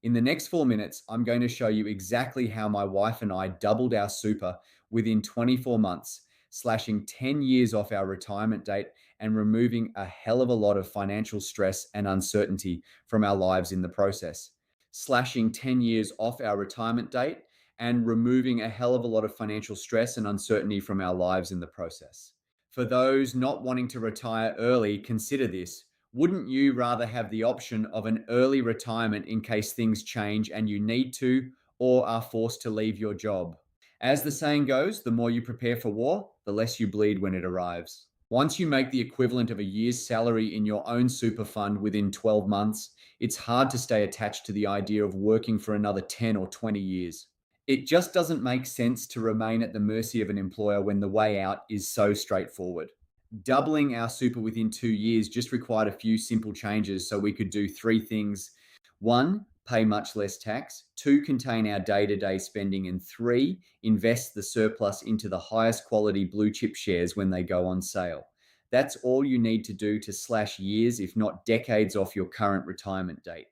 In the next 4 minutes, I'm going to show you exactly how my wife and I doubled our super within 24 months, slashing 10 years off our retirement date and removing a hell of a lot of financial stress and uncertainty from our lives in the process. Slashing 10 years off our retirement date and removing a hell of a lot of financial stress and uncertainty from our lives in the process. For those not wanting to retire early, consider this. Wouldn't you rather have the option of an early retirement in case things change and you need to or are forced to leave your job? As the saying goes, the more you prepare for war, the less you bleed when it arrives. Once you make the equivalent of a year's salary in your own super fund within 12 months, it's hard to stay attached to the idea of working for another 10 or 20 years. It just doesn't make sense to remain at the mercy of an employer when the way out is so straightforward. Doubling our super within 2 years just required a few simple changes so we could do three things. One, pay much less tax. Two, contain our day to day spending. And three, invest the surplus into the highest quality blue chip shares when they go on sale. That's all you need to do to slash years, if not decades, off your current retirement date.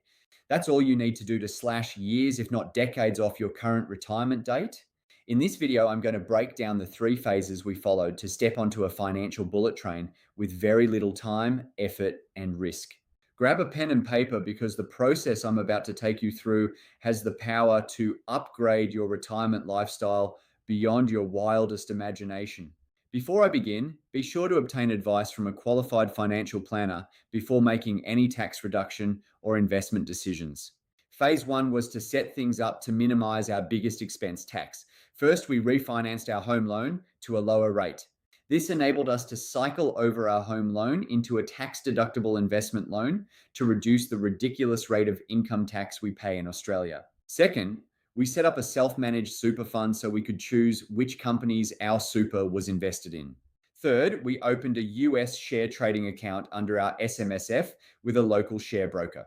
That's all you need to do to slash years, if not decades, off your current retirement date. In this video, I'm going to break down the three phases we followed to step onto a financial bullet train with very little time, effort, and risk. Grab a pen and paper because the process I'm about to take you through has the power to upgrade your retirement lifestyle beyond your wildest imagination. Before I begin, be sure to obtain advice from a qualified financial planner before making any tax reduction or investment decisions. Phase one was to set things up to minimize our biggest expense, tax. First, we refinanced our home loan to a lower rate. This enabled us to cycle over our home loan into a tax-deductible investment loan to reduce the ridiculous rate of income tax we pay in Australia. Second, we set up a self-managed super fund so we could choose which companies our super was invested in. Third, we opened a US share trading account under our SMSF with a local share broker.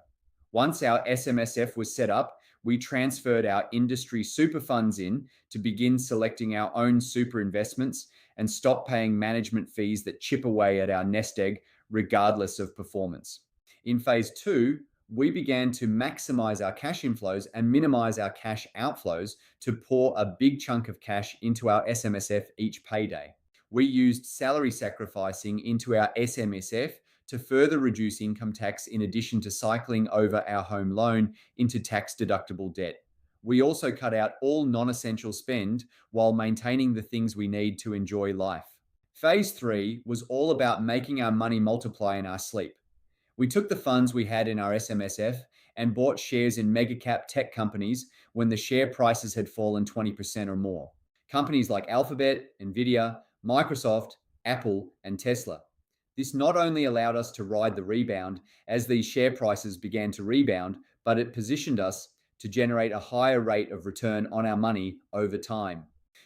Once our SMSF was set up, we transferred our industry super funds in to begin selecting our own super investments and stop paying management fees that chip away at our nest egg regardless of performance. In phase two, we began to maximize our cash inflows and minimize our cash outflows to pour a big chunk of cash into our SMSF each payday. We used salary sacrificing into our SMSF to further reduce income tax in addition to cycling over our home loan into tax deductible debt. We also cut out all non essential spend while maintaining the things we need to enjoy life. Phase three was all about making our money multiply in our sleep. We took the funds we had in our SMSF and bought shares in mega cap tech companies when the share prices had fallen 20% or more. Companies like Alphabet, Nvidia, Microsoft, Apple, and Tesla. This not only allowed us to ride the rebound as these share prices began to rebound, but it positioned us to generate a higher rate of return on our money over time.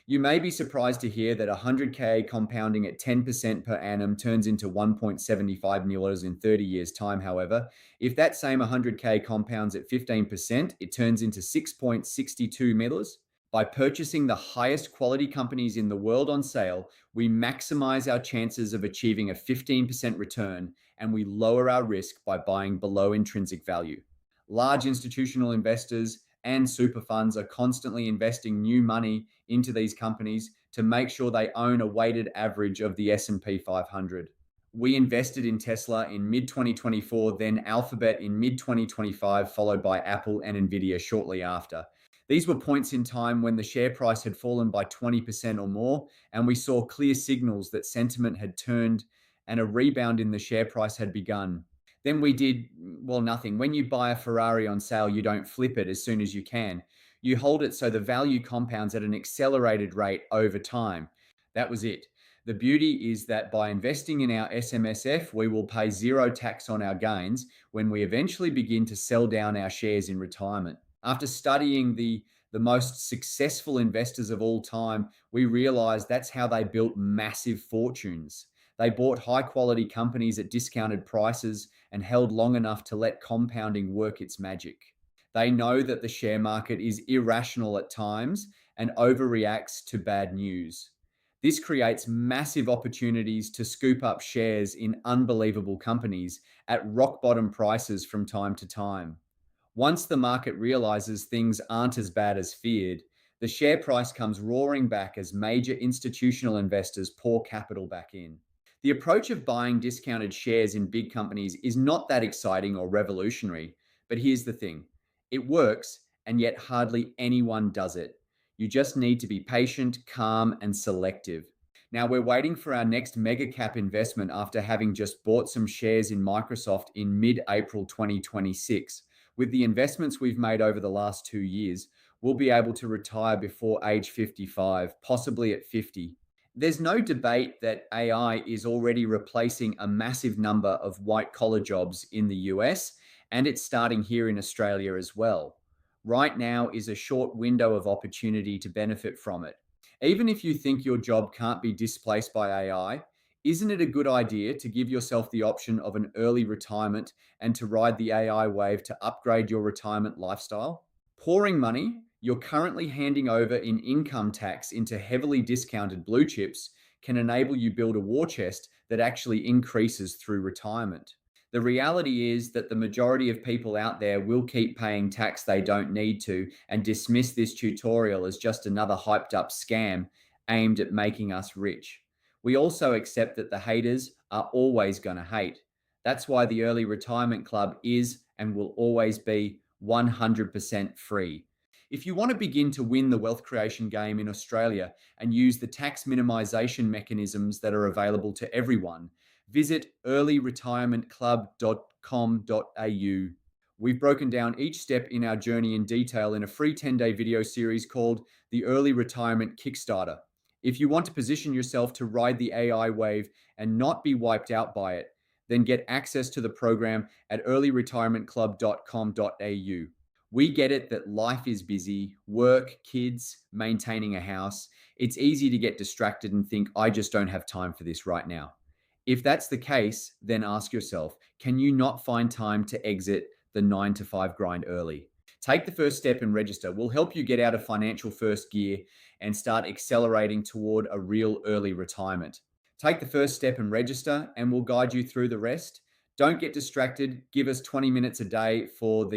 You may be surprised to hear that 100K compounding at 10% per annum turns into 1.75 million in 30 years' time. However, if that same 100K compounds at 15%, it turns into 6.62 million. By purchasing the highest quality companies in the world on sale, we maximize our chances of achieving a 15% return and we lower our risk by buying below intrinsic value. Large institutional investors and super funds are constantly investing new money into these companies to make sure they own a weighted average of the S&P 500. We invested in Tesla in mid-2024, then Alphabet in mid-2025, followed by Apple and Nvidia shortly after. These were points in time when the share price had fallen by 20% or more, and we saw clear signals that sentiment had turned and a rebound in the share price had begun. Then we did, well, nothing. When you buy a Ferrari on sale, you don't flip it as soon as you can. You hold it so the value compounds at an accelerated rate over time. That was it. The beauty is that by investing in our SMSF, we will pay zero tax on our gains when we eventually begin to sell down our shares in retirement. After studying the most successful investors of all time, we realized that's how they built massive fortunes. They bought high quality companies at discounted prices and held long enough to let compounding work its magic. They know that the share market is irrational at times and overreacts to bad news. This creates massive opportunities to scoop up shares in unbelievable companies at rock bottom prices from time to time. Once the market realizes things aren't as bad as feared, the share price comes roaring back as major institutional investors pour capital back in. The approach of buying discounted shares in big companies is not that exciting or revolutionary, but here's the thing: it works, and yet hardly anyone does it. You just need to be patient, calm, and selective. Now, we're waiting for our next mega cap investment after having just bought some shares in Microsoft in mid April 2026. With the investments we've made over the last 2 years, we'll be able to retire before age 55, possibly at 50. There's no debate that AI is already replacing a massive number of white collar jobs in the US, and it's starting here in Australia as well. Right now is a short window of opportunity to benefit from it. Even if you think your job can't be displaced by AI, isn't it a good idea to give yourself the option of an early retirement and to ride the AI wave to upgrade your retirement lifestyle? Pouring money you're currently handing over in income tax into heavily discounted blue chips can enable you build a war chest that actually increases through retirement. The reality is that the majority of people out there will keep paying tax they don't need to and dismiss this tutorial as just another hyped up scam aimed at making us rich. We also accept that the haters are always going to hate. That's why the Early Retirement Club is and will always be 100% free. If you want to begin to win the wealth creation game in Australia and use the tax minimisation mechanisms that are available to everyone, visit earlyretirementclub.com.au. We've broken down each step in our journey in detail in a free 10-day video series called the Early Retirement Kickstarter. If you want to position yourself to ride the AI wave and not be wiped out by it, then get access to the program at earlyretirementclub.com.au. We get it that life is busy, work, kids, maintaining a house. It's easy to get distracted and think, I just don't have time for this right now. If that's the case, then ask yourself, can you not find time to exit the 9 to 5 grind early? Take the first step and register. We'll help you get out of financial first gear and start accelerating toward a real early retirement. Take the first step and register, and we'll guide you through the rest. Don't get distracted. Give us 20 minutes a day for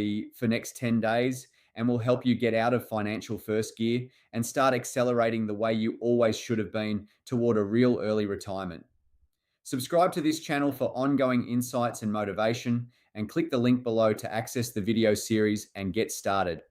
next 10 days, and we'll help you get out of financial first gear and start accelerating the way you always should have been toward a real early retirement. Subscribe to this channel for ongoing insights and motivation, and click the link below to access the video series and get started.